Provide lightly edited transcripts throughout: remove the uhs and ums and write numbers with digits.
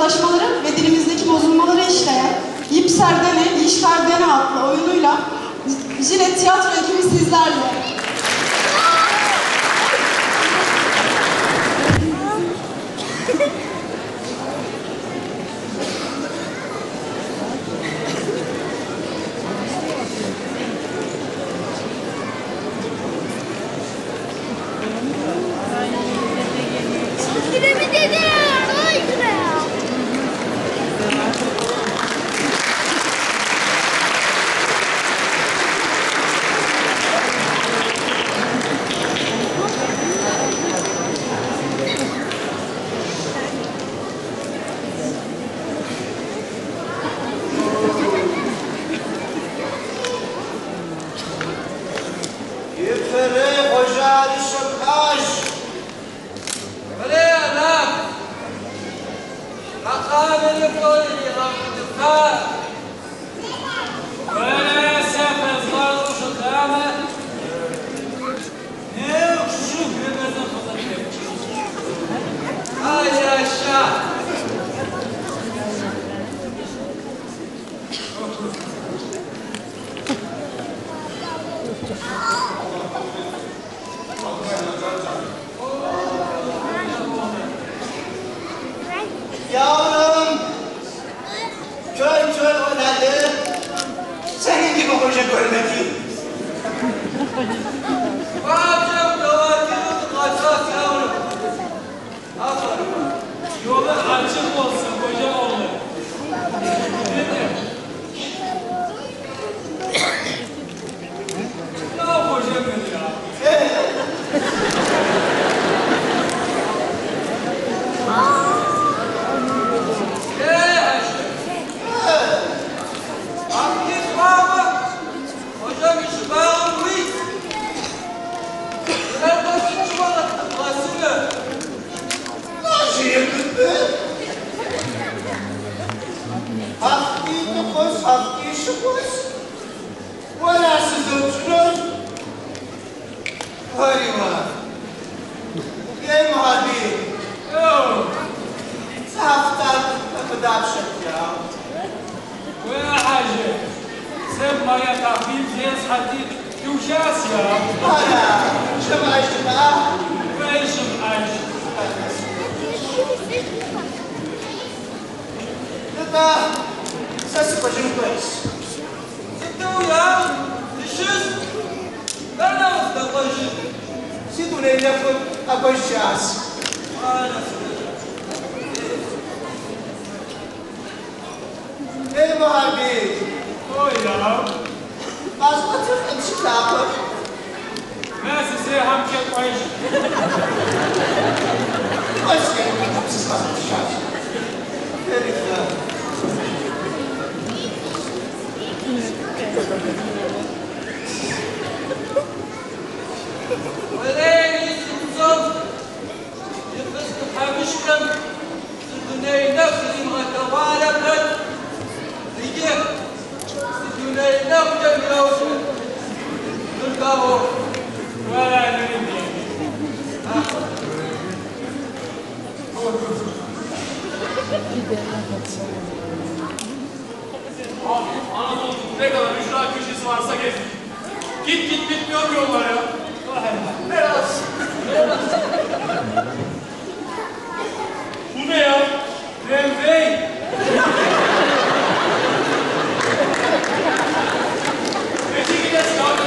yabancılaşmaları ve dilimizdeki bozulmaları işleyen Yip Serdene, İş Ferdene adlı oyunuyla Jilet Tiyatro ekibi sizlerle. Yavrum, köy oynadı, senin gibi hoca görmedim. Babacığım davatını kaçak yavrum. Yolun açık olsun koca oğlu. Ne hocam ya? Anadolu'nun ne kadar ücra köşesi varsa gez. Git bitmiyor yollar ya. Biraz. Bu ne ya? Remvey. Peki gidelim abi.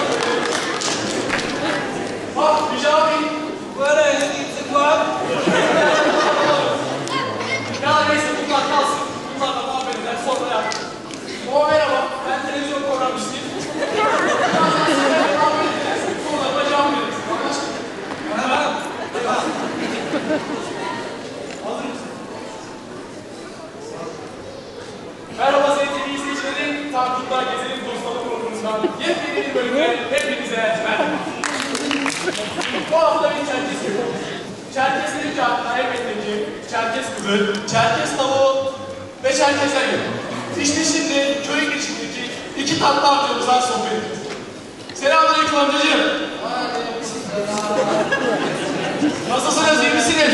Bak Hicabi. Böyle gitsin var. Ya neyse bunlar kalsın. Bunlarla muhabbet eder sonra yap. O merhaba. Ben televizyon programcısıyım. Sonra bacağım verir. Anlaştık. Hazır mısın? Merhaba sevgili izleyicilerin, Tankutlar Gezelim Dostları programımızdan yepyeni bir bölümde hepinize merhaba. Bu hafta bir Çerkes günü. Çerkes deyince aklına elbette ki Çerkes kızı, Çerkes tavuğu ve Çerkesler geliyor. İşte şimdi köy girişindeki iki tatlı amcamızdan sohbet ediyoruz. Selamünaleyküm amcacığım. Nasılsınız, iyi misiniz?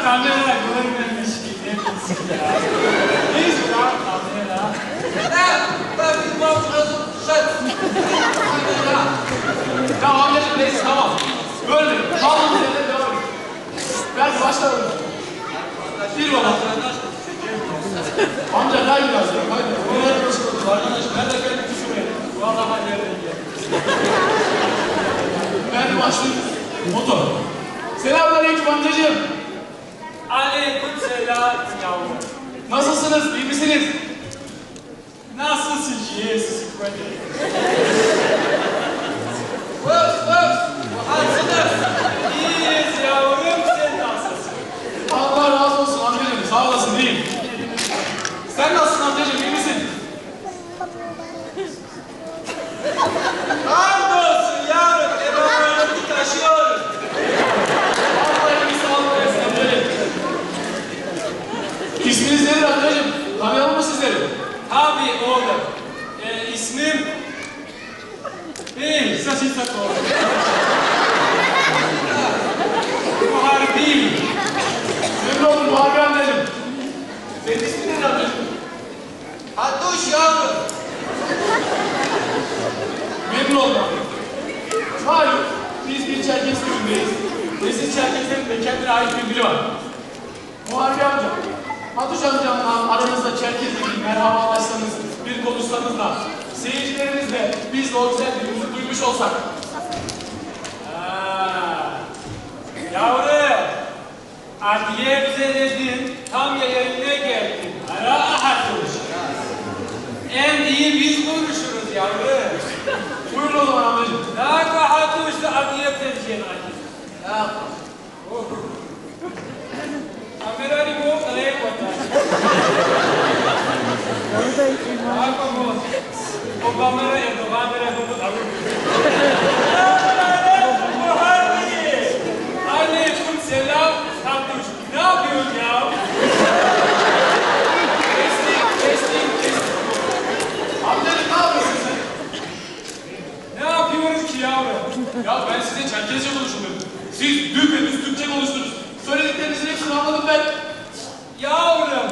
kamera görmemiş gibi nesin ya? Neyiz lan kamera? Ben bilmem lazım. Ya amcacığım neyse tamam. Bölme. Kaldığımız yerden devam edelim. Belki başlayalım. Bir baba. Amca kay biraz ya. Kay biraz. Nereye başlayalım? Arkadaş ben de gelip düşünmeyelim. Vallahi nereden geldim. Ben başlayayım. Motor. Selamünaleyküm amcacığım. Aleyküm selam yavrum. Nasılsınız? İyi misiniz? Nasılsın Jesus? Vöf. Nasılsınız? İyiyiz yavrum. Sen nasılsın? Allah razı olsun amcacığım. Sağ olasın diyeyim. Sen nasılsın amcacığım? İyi misin? Hamdolsun yavrum. Emanet taşıyoruz. Vallahi iyi sağlık versin amcacığım. İsminiz nedir amcacığım? Tanıyalım mı sizleri? Tabii oğlum. İsmim... Saçın saklı oğlum. Muharbi. Memnun oldum Muharbi amcacığım. Senin ismin nedir amcacığım? Hatuş yavrum. Memnun oldum. Malum biz bir Çerkes köyündeyiz. Ve siz Çerkeslerin de kendine ait bir dili var. Muharbi amca, Hatuş amcamla aranızda Çerkes'le bir merhabalaşsanız, bir konuşsanız da seyircilerimiz de biz de o güzel dilimizi duymuş olsak. Yavrum. Adiye bize dedin. Tam yerine geldin. Ara Hatuş. En iyi biz konuşuruz yavrum. Buyurun o zaman amcacığım. Naka Hatuş'la Adiye tercihen Adiye. Ya. Kamerayı bu kaleye koyar. Naka bu. O kamera Erdoğan bunu alır. Muharbi. Aleyküm selam Hatuş. Ne yapıyorsun ya? Teslim. Amcacığım ne yapıyorsun sen? Ne yapıyoruz ki yavrum? Ya ben size Çerkesçe konuşuyorum. Siz düpedüz Türkçe konuştunuz. Söylediklerinizin hepsini anladım ben. Yavrum.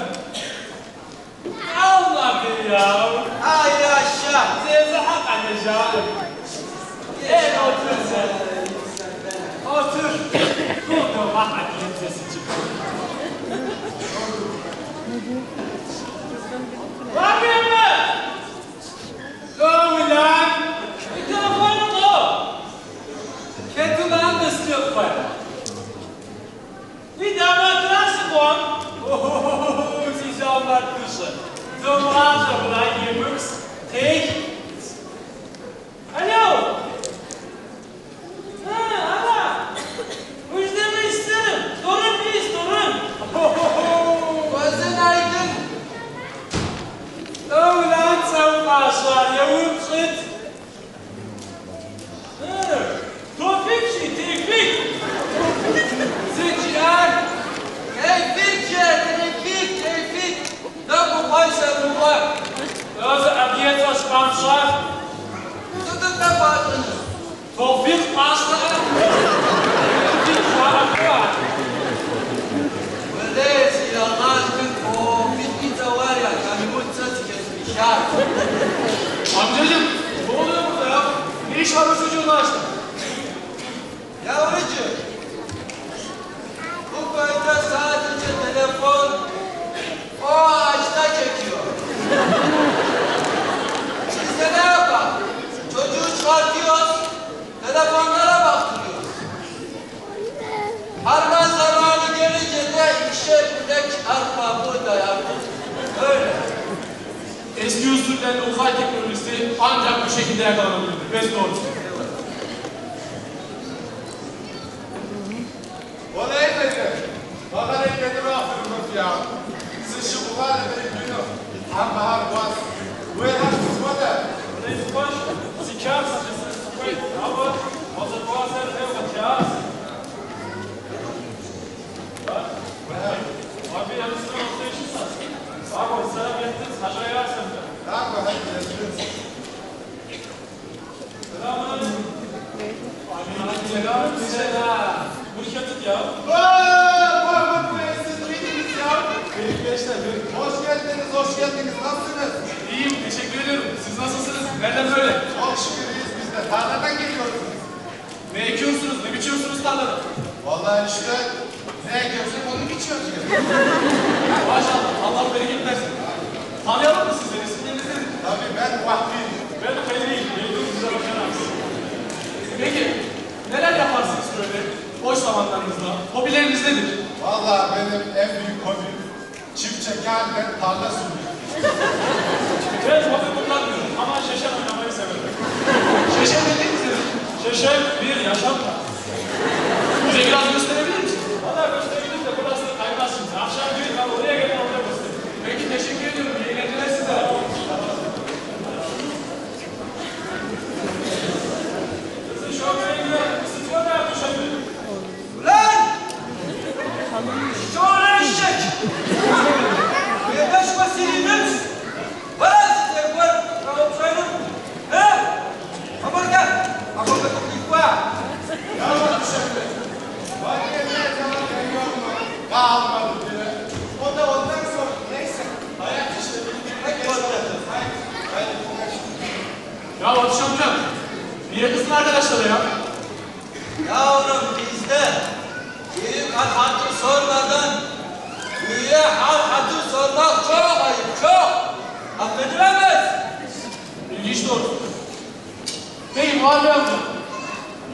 Allah'ım ya. Ay yaşa. Size hak anlayacağım. Gel otur sen. Otur. Burada bak adiyem sesi çıkıyor. Var mı? Doğru lan. Bir telefonum o. Ketulan ıslık var. Bir damatlasın on. Ohohoho, size anlatmışım. Zamanla buna yemek tek. Alo. Ana. Müjdemi isterim. Sorun biz, sorun. Gözün aydın. Ulan sen başlar, yavrum çıt. Tevfik. Sıçrar. Tevfik. Ne bu paysa bu var? Özü abiyet başkançlar. Tutun da batınız. Tevfik başlar. Tevfik var. Öyle silahlar o bitki var ya, kanımın saçı kesmişler. Amcacığım ne oluyor burada ya? Ne iş var bu çocuğun açtı? Yavrucuğum, bu köyde sadece telefon o ağaçta çekiyor. Biz de ne yapalım? Çocuğu çıkartıyoruz, telefonlara baktırıyoruz. Harman zamanı gelince de işe bilek arpa burada yavrum. Öyle. Eski usullerle uzay teknolojisi ancak bu şekilde yakalanabilir. Bez doğru. Ona etmedi. Bana ne kendime aferin ya. Siz şu bular benim günüm. Hem bahar boğaz. Bu eden kısmada. Das war sie kam, das ist great, aber was it was that was ja. Abi yarısını ortaya çıksın. Sağ ol, sana bekleriz. Hacı ayarsın. Danke, hadi görüşürüz. Selamünaleyküm. Aleykümselam. Bu şirket ya. Korkut Bey! Maşallah, Allah bereket versin. Tanıyalım mı sizleri? İsimleriniz nedir? Tabii ben vaktiyim. Ben Fehmi, Beylikdüzü Size Bakanağız. Peki, neler yaparsınız böyle boş zamanlarınızda? Hobileriniz nedir? Vallahi benim en büyük hobim çift çekerken tarla sürmek. Ben hobi kullanmıyorum ama şeşen oynamayı severim. Şeşen dediğiniz nedir? Şeşen bir yaşam tarzı. Bize biraz gösterebilir misiniz? Valla gösterebiliriz de burası kaymaz şimdi. Akşam düğün var, oraya gelin oraya gösterin. Peki, teşekkür ediyorum. İyi eğlenceler size. Kızı şoföre gidelim. Isıtıyor ne yaptı şoför? Ulan! Şöyle eşek! Beş vasilimiz! Varaz! Ekber! Rahop sayılır! He? Aman gel! Aman da çok var! Yavrum şefim. Vaktiye ne zaman geliyor mu? Kalmadı diye. O da ondan sonra neyse. Hayat işte. Hadi başlayalım. Haydi. Ya Batış amcam, niye kızın arkadaşları ya? Yavrum bizde büyük hatır sormadan büyüğe hatır sormak çok ayıp, çok! Affedilemez! İlginç doğru. Peki Muharrem amca,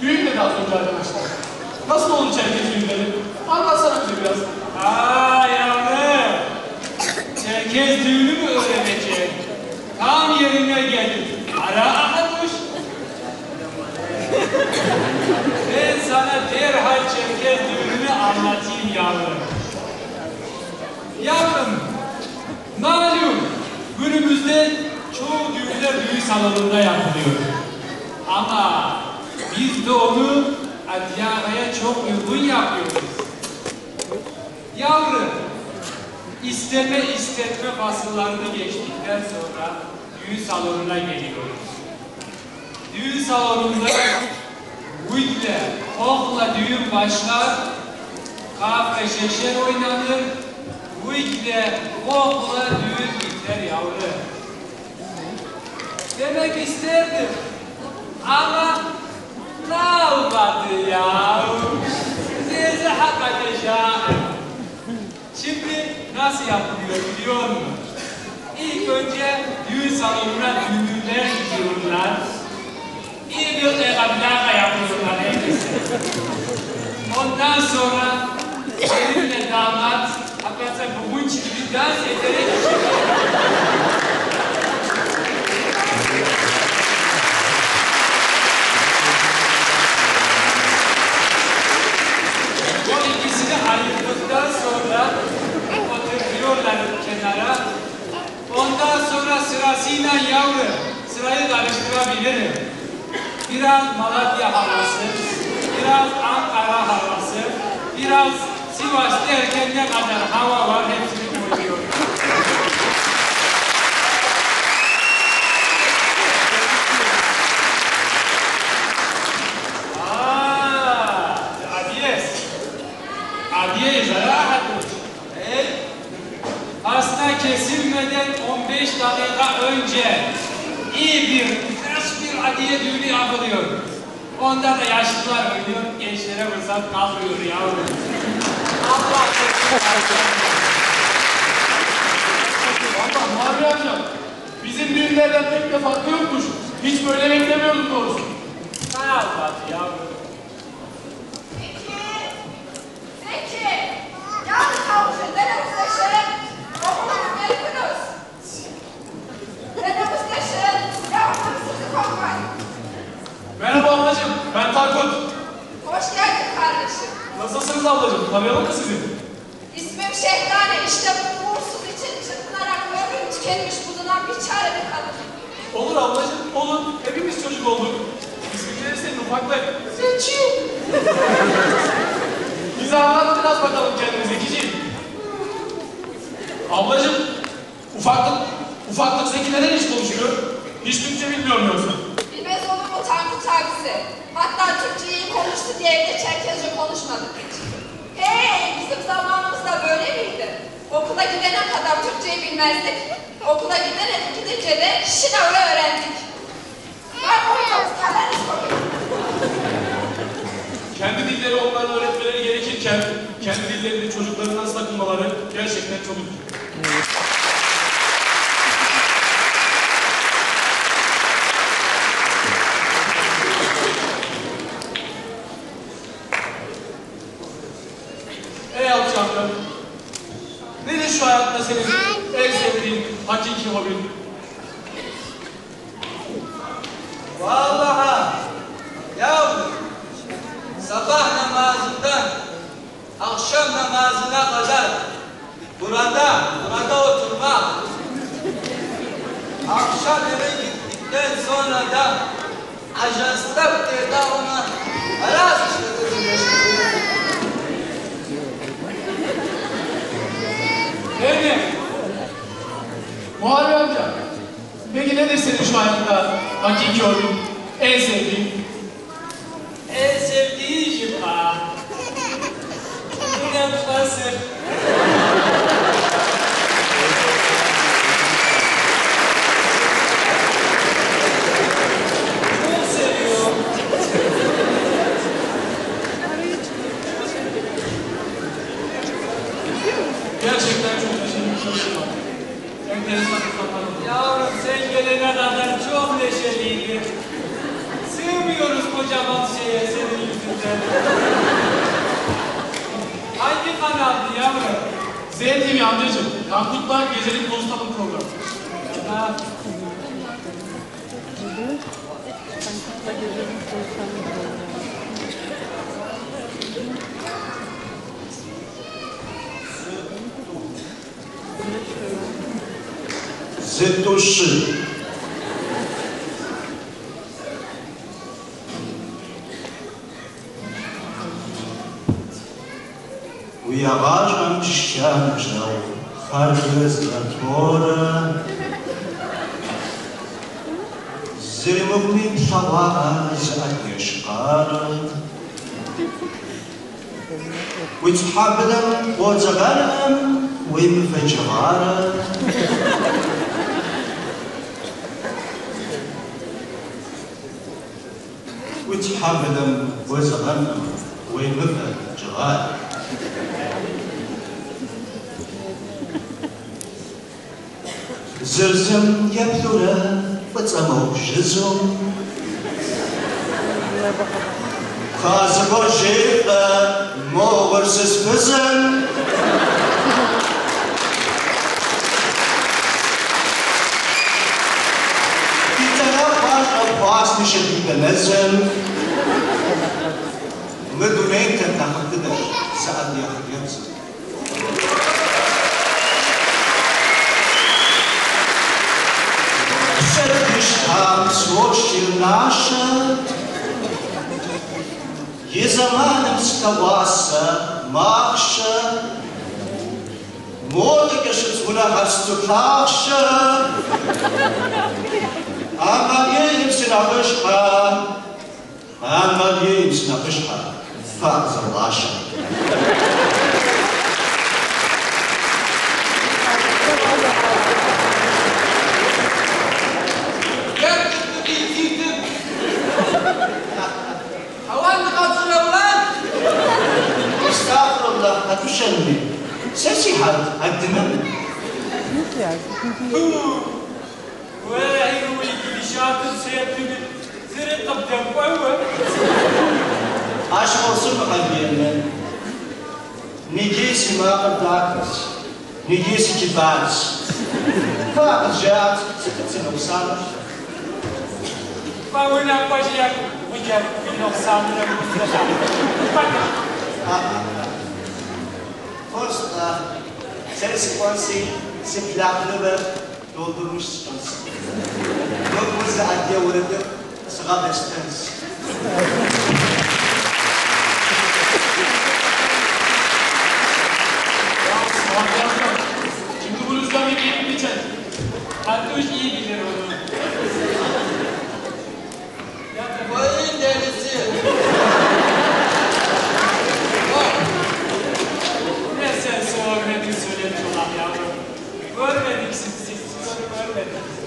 düğün dedi az önce arkadaşlar. Nasıl olur Çerkez düğünleri? Anlatsana bize biraz. Yavrum. Çerkez düğünü mü öğrenecek? Tam yerine geldin. Ara Ahatuş. Ben sana derhal Çerkez düğününü anlatayım yavrum. Yavrum, malum günümüzde çoğu düğünler düğün salonunda yapılıyor. Ama biz de onu Adyara'ya çok uygun yapıyoruz. Yavrum, isteme fasıllarını geçtikten sonra düğün salonuna geliyoruz. Düğün salonunda Uygle, Kokla düğün başlar, Kaf ve Şeşer oynanır, Uygle, Kokla düğün biter yavrum. Demek isterdim ama ne olmadı ya? Size hakikaten şahane. Şimdi nasıl yapılıyor biliyor musun? İlk önce düğün salonuna düğünler gidiyorlar. İyi bir ekablaga yapıyorlar herkese. Ondan sonra gelinle damat hakikaten bugün gibi dans ederek o ikisini ayırdıktan sonra oturuyorlar kenara. Ondan sonra sırasıyla yavrum, sırayı karıştırabilirim. Biraz Malatya havası, biraz Ankara havası, biraz Sivas derken ne kadar hava var hepsini koyuyorum. Adiyes, rahatmış. Hasta kesilmeden 15 dakika önce iyi bir, fresh bir adiye düğünü yapılıyor. Onda da yaşlılar oynuyor, gençlere fırsat kalmıyor yavrum. Allah Valla Muharrem amca, bizim düğünlerden pek de farkı yokmuş. Hiç böyle beklemiyordum doğrusu. ne yapmadı yavrum? Zeki! Yalnız kalmışız. Denemiz neşerin. Okulumuz geldiniz. Denemiz neşerin. Yavrum sizi kokmayın. Merhaba ablacığım, ben Tankut. Hoş geldin kardeşim. Nasılsınız ablacığım? Tanıyalım mı sizi? İsmim Şehdane. İşte bu uğursuz için çırpınarak ömrüm tükenmiş bulunan bir çareli kadın. Olur ablacığım, olur. Hepimiz çocuk olduk. İsmini senin ufaklık. Zeki! Bize anlat biraz bakalım kendini Zekiciğim. Ablacığım, ufaklık Zeki neden hiç konuşuyor? Hiç Türkçe bilmiyor mu yoksa? Bilmez olur mu Tankut abisi? Hatta Türkçe iyi konuştu diye evde Çerkezce konuşmadık hiç. Hey! Bizim zamanımızda böyle miydi? Okula gidene kadar Türkçeyi bilmezdik. Okula gidince de şinavra öğrendik. Var koyuyoruz, kaleniz koyuyoruz. Kendi dilleri onların öğretmeleri gerekirken kendi dillerini çocuklarından sakınmaları gerçekten çok üzücü. Ey alçaklar! Nedir şu hayatta senin en sevdiğin hakiki hobin? Vallahi yavrum, sabah namazından akşam namazına kadar burada oturmak. Akşam eve gittikten sonra da ajanslar bir de ona araz Öyle. Muharrem amca, peki nedir senin şu hayatta hakiki hobin, en sevdiğin? En sevdiğim ha. Yine nasıl? Çok seviyorum. Gerçekten çok neşeli bir şey var. Enteresan insanlar var. Yavrum sen gelene kadar çok neşeliydi. Sığmıyoruz kocaman şeye senin yüzünden. Hangi kanaldı yavrum? ZTV amcacığım, Tankut'la Gecenin Konuşalım programı. Ha, C'est touché. Uyağa şanjal, hargız tora. Zirmukmin şavaz ateşkara. وتحبلم وتغنم ويمفجغارة وتحبلم وتغنم ويمفجغارة زرزم يبثرة وتموج جزم خازق جيبة مغرسس بزن يتنفش أبواس نشديد نزل مدونين تتنخددش سأل ياخد يمزل شدش همس وشي الناشد يزمانم ستواسا ماخشا مولك شتونا هستوكاشا أما يمسنا بشقا أما يمسنا بشقا فاقز الراشا استغفر الله هتشني سيسي حد الدماء ولا يروي gidişatın sebebini zırıkıp koyuyor. عاشق وصل قلبي نجيسي ما قداكس نجيسي كفاس فاقد جات ستة وصالح Pavuna koyacak bıçak bir noksanına mutlaka. Bakın. Forsta sensi konsi siplaklığı doldurmuş çıkansın. Yok bizi adliye uğradık sığa besteniz. Şimdi bu rüzgar bir yerini geçer. Hatta iyi bilir onu. Koyun derisi. Ne sen söylemedin söylemiş olan yavrum. Görmedik sizi görmedik.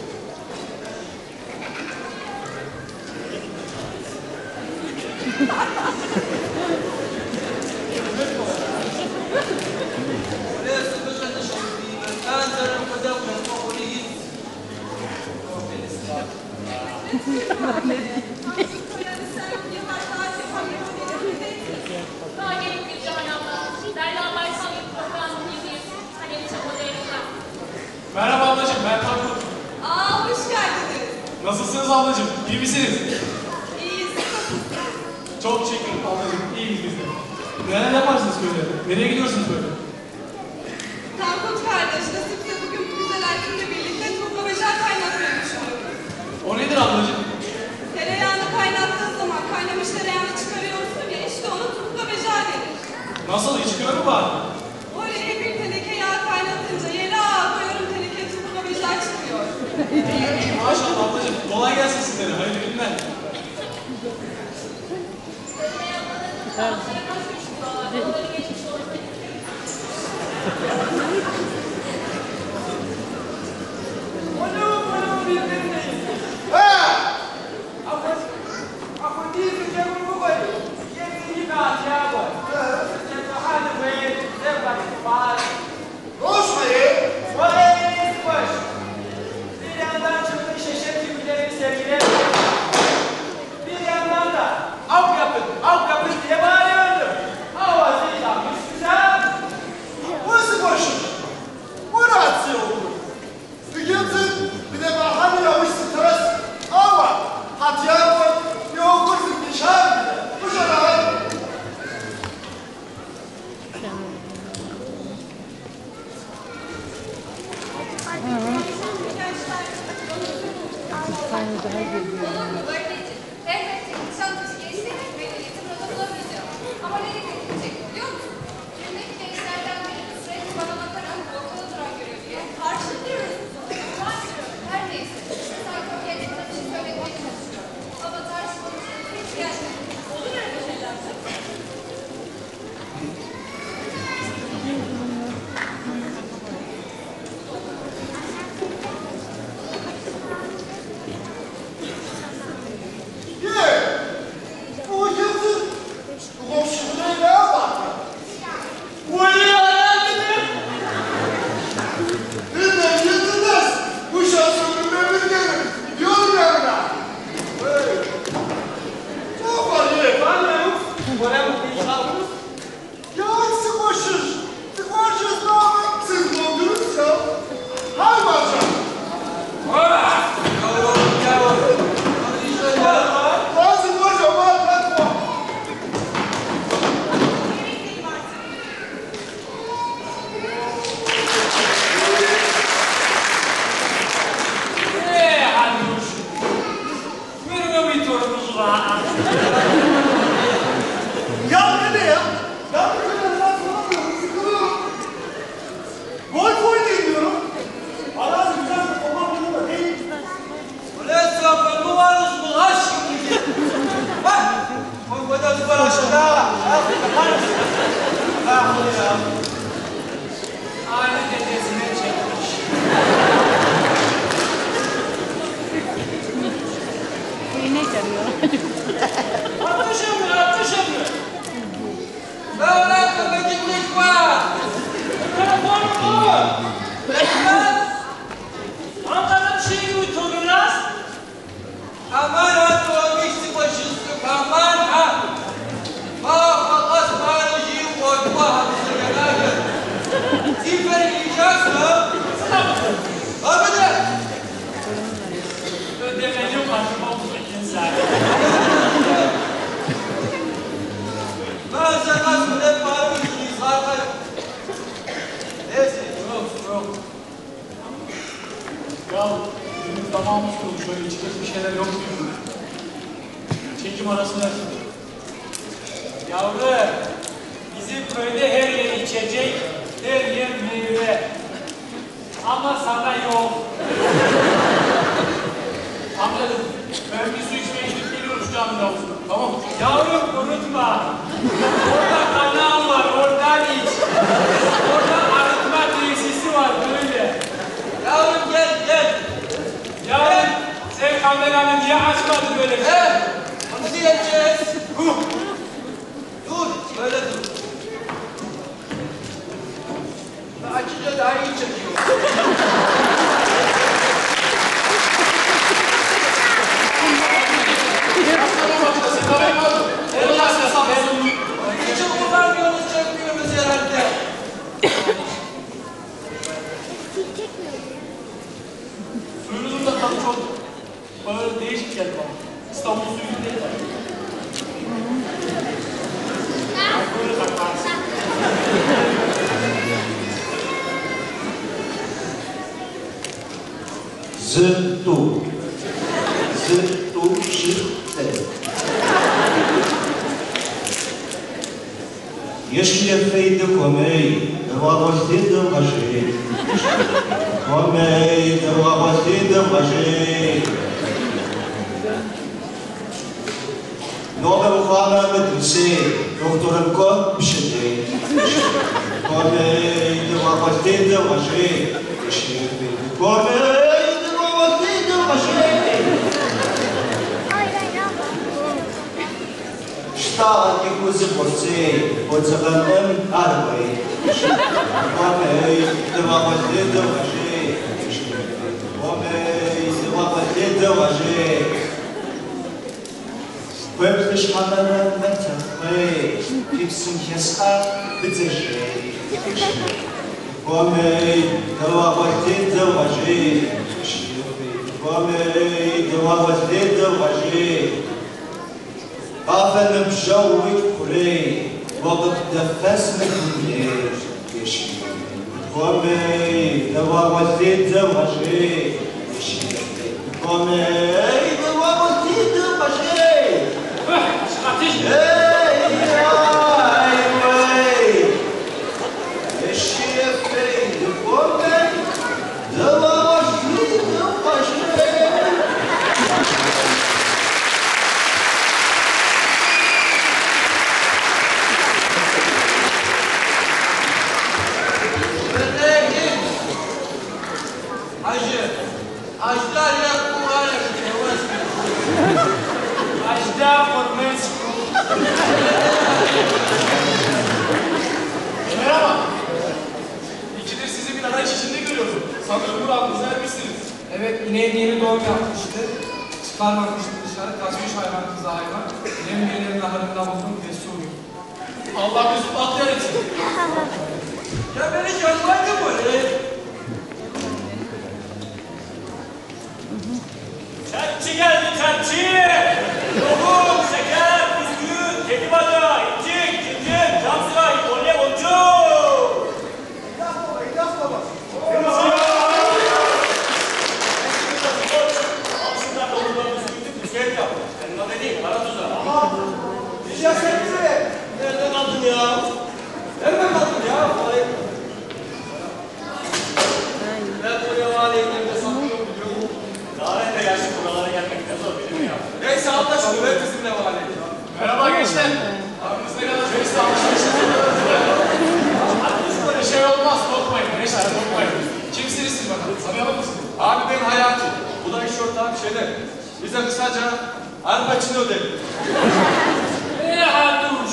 Daha gelip bir cahayanda, Derya Baysal programı gibi kalemi çabalarıyla. Merhaba ablacığım, ben Tankut. Aa, hoş geldiniz. Nasılsınız ablacığım? İyi misiniz? İyiyiz. Çok teşekkür ederim ablacığım. İyiyiz biz de. Neler yaparsınız böyle? Nereye gidiyorsunuz böyle? Tankut kardeş, nasipse bugün bu güzel erkekle birlikte turpa ve jel kaynatmayı düşünüyoruz. O nedir ablacığım? Tereyağını kaynattığın zaman kaynamış tereyağını çıkarıyorsun ya, işte onu turpa ve jel denir. Nasıl? İçkiyor mu var? Oraya bir teneke yağ kaynatınca yere koyuyorum, teneke turpa ve jel çıkıyor. Maşallah ablacığım. Kolay gelsin sizlere. Hayırlı günler. Konuşmayın. Bir yandan da av yapın diye bağırıyordu. Avazıyla güzel. Burası boşun. Bu rahatsız oldu. Sıkıntı bir de bahane yamışsın teras. Ama hatiya koy. Bir okursun bir şahı bile. Bu şahı. Elbette Nişantaşı gençliğinin medeniyeti burada bulamayacağım. Ama ne dikkatimi çekti biliyor musun? Filmdeki gençlerden biri sürekli bana bakarak ortada duran görevliye karşılıyoruz. Her neyse. Sanki kendimden bir şey söylemeye çalışıyor. Ama tartışmamız hiç gelmedi. Olur öyle şeyler. Bu yazın. Bu komşuluğuna ne yapar? Neden yediniz? Bu şansölü memur gelir. Gidiyorum yanına. Hey. Ne yapar ye? Ya sıkışır. Sıkışır ne yapar? Siz doldururuz ya. Hayvancak. Bazı kocaman platform. Hadi görüşürüz. Buyurun bir torununuzu daha. Ya ne ya? Ben bu kadar rahat olamıyorum. Sıkılıyorum. Golf oynayayım diyorum. Arazi güzel bir topa bulunma değil. Ulan sen bu varmış bu aşk gibi. Bak. Bu kadar süper aşağıda. Aynı dedesine çekmiş. Atışım. Ben ulan köpeciklik var. Telefon mu? Ben Ankara'da bir şey gibi torunlar. aman ha doğmuştu başısı. Aman ha. Fakat asmanıcıyı korkma hadisi genelde. Zifiri yiyeceksin. Abi de. Ödemeli bakım oldu insan. Ben sen nasıl hep bağırmışsınız harika. Neyse. Yok. Ya bizim damağımız kurulu şöyle içecek bir şeyler yok mu? Çekim arası versin. Yavru, bizim köyde her yer içecek, her yer meyve. Ama sana yok. Amcacığım ben bir su içmeye gidip geliyorum şu camide olsun. Tamam mı? Yavrum unutma. Orada kanal var, oradan iç. Orada arıtma tesisi var böyle. Yavrum gel. Yavrum sen kameranı niye açmadın böyle? Onu diyeceğiz. Dur, böyle dur. Açınca daha iyi çekiyor. Suyunuzun da tadı çok böyle değişik geldi bana. İstanbul suyu değil mi? Böyle bakarsın. Zıttu. Zıttu şıktı. Jeśli wejdę komej, była wtedy marzy. Komej, była wtedy marzy. Nowe uchwała medysy, doktorem kot przyjdzie. Komej, była wtedy marzy. Jeśli wejdę komej, była wtedy marzy. Stała niekuzy porcy, podzaganem armej. Komej, była wtedy marzy. Komej, była wtedy marzy. Pöpflich Hammermann Wetterfrei, Gibson Jes'a Bitzerschei. Komei, Dawa Wajtida Wajé, Komei, Dawa Wajtida Wajé. Afen Bjawik Kurei, Wabak Defes Mekune, Komei, Dawa Wajtida Wajé, Komei, Dawa Wajtida Wajé. Ateş! Ajda Formensku. Merhaba. İkidir sizi bir araç içinde görüyorum. Sanırım buranınıza ermişsiniz. Evet, ineğin yeni doğum yapmıştı. Çıkarmamıştı dışarı, kaçmış hayvan kızı hayvan. Yem gelenin ahırında buldum ve soğuyum. Allah mesut bahtiyar etsin. Ya beni canlaydı böyle. Çerçi geldi çerçi! Lokum, şeker, bisküvi, kedi bacağı, incik, cincik, cam sıra, kolye, boncuk! İlyas baba. Aslında dolularını sürdük, bisküvi yaptık. Senin adı değil, kara tuzağı. İlyas hepsi. Nereden aldın ya? Nereden aldın ya? Ben buraya valiyetlerinde satıyorum biliyorum. Davet yaşlı buralara gelmekten zor benim ya. Neyse abla şunu ver bizimle valiyet. Merhaba gençler. Aranız ne kadar çok alışverişiniz olur. Böyle şey olmaz. Korkmayın. Gençler korkmayın. Kimsiniz siz bakalım? Tanıyalım mısınız? Abi ben Hayati. Bu da iş ortağım Şener. Bize kısaca Al Pacino dedim. Hatuş!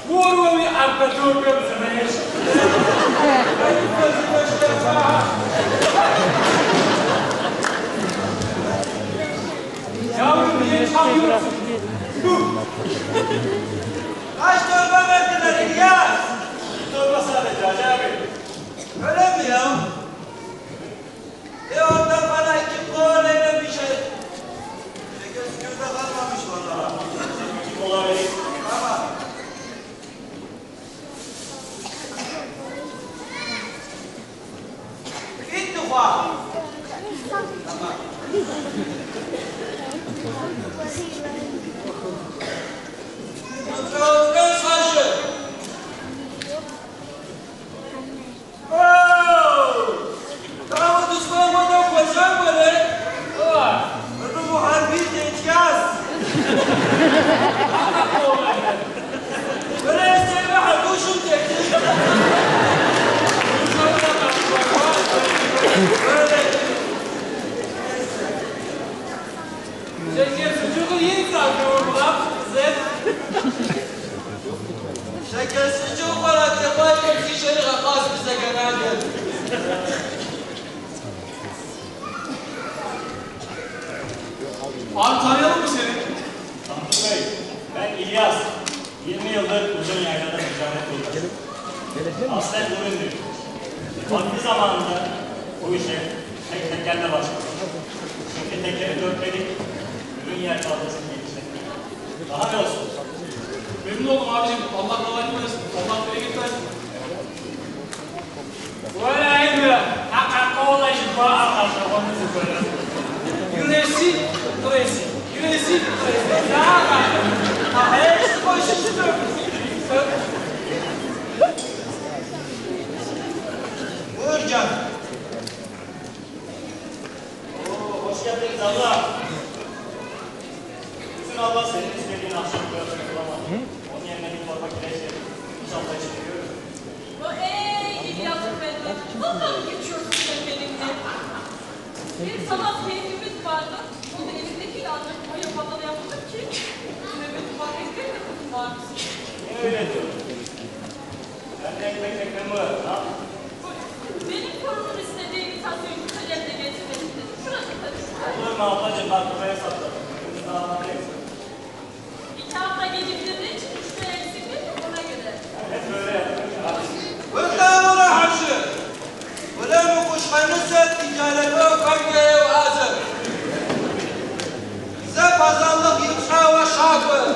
Vurma bir arpatör görürsünüz. Yavrum niye çalıyorsun? Kaç torba verdiler İlyas? Torba sadece Hacı abi. Öyle mi ya? Oradan bana 2 kovalayla bir şey. Şeker sükürde kalmamış valla. Kim olabilir? Tamam. İlk defa. Tamam. Kontrolden saçı. Tamam, düşmanmadan koyacağım böyle. Bunu bu harbi geçeceğiz. Böyle sevme hakuşum çekti. Böyle. Şeker sucuğu yeni bırakıyorum lan size. Şeker sucuğu olarak yaparken şişeli kakas bize genel geldi. Abi tanıyalım mı seni? Tanrı Bey, ben İlyas. 20 yıldır uzun yaylada ticaret yolundayım. Aslen Burunluyum. Vakti zamanında bu işe tek tekerle başladık. Şimdi tekeri dörtledik, ürün yer kaldırısını genişlettik. Daha ne olsun? Memnun oldum abicim. Allah kolaylık versin. Allah bereket versin. Valla Emre, hakikaten olayı var arkadaşlar, onu söylüyorum. Güneşi, güneşi, güneşi, güneşi. Ya ben, hiç boşu Buyur canım. Oo, hoş geldiniz Allah. Bütün Allah senin istediğin akşam görmek bulamadı. Onun yerine bir torba kireç yedim. İnşallah çıkıyoruz. İlyas'ın benimle. Nasıl geçiyorsun sen benimle? Bir sanat keyfimiz vardı. Onu elimdekiyle anlaşma yapmadan yaptık ki. Mehmet Ufaket'in de kızım varmış. Niye öyle diyorsun? Ben de ekmek ekmeğimi var. Ne yapayım? Benim torunum istediği bir tasvir kalemle getirmesini. Şurası karıştı. Olur mu ablacığım? Bak buraya sakladım. Şimdi daha anlayayım. 2 hafta geciktirdiği için müşteri eksikliği de ona göre. Hep böyle yapıyorum. Valla valla haşı. Valla mı kuşkanısa ticareti o kavgaya o hazır. Bize pazarlık yıpsa ve şakı.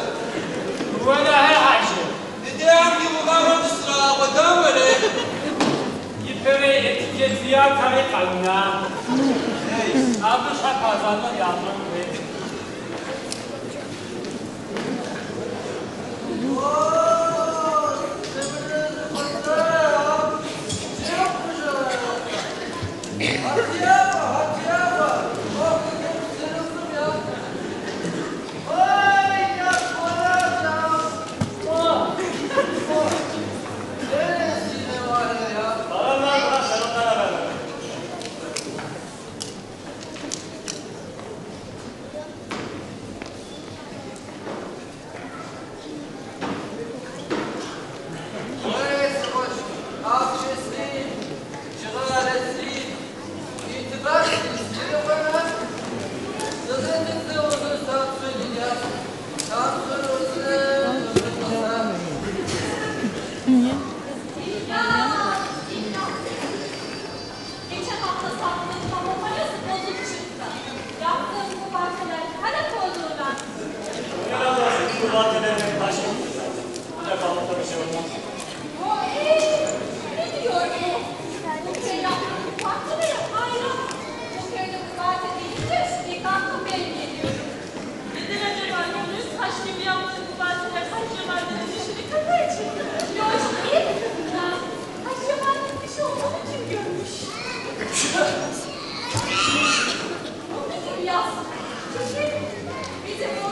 Valla her hacı. İdeyam ki mukamın ısra kodam böyle. Yipere etiket ziyaret tarikanına. Abi şak pazarlık yapmak ve Paranlar bırak sen ondan haber ver. Geçen hafta sattığım pamuk parası bozuk çıktı. Yaptığım bu parçalar hala koyduğundan. Biraz olsun bu vadelerin taşı gitsin. Bu da kalıpta bir şey olmaz. Ne diyor bu? Bu köy yaptığım bu parçaları hayran. Bu köyde bu parça deyince bir kalkıp benim geliyorum. Neden acaba Yunus taş gibi yaptığım bu parçalar taş yamanların dişini kapar için? Yok iyi mi kızlar? Taş yamanların dişi olduğunu kim görmüş? Bu bizim yaz. Çünkü bizim bu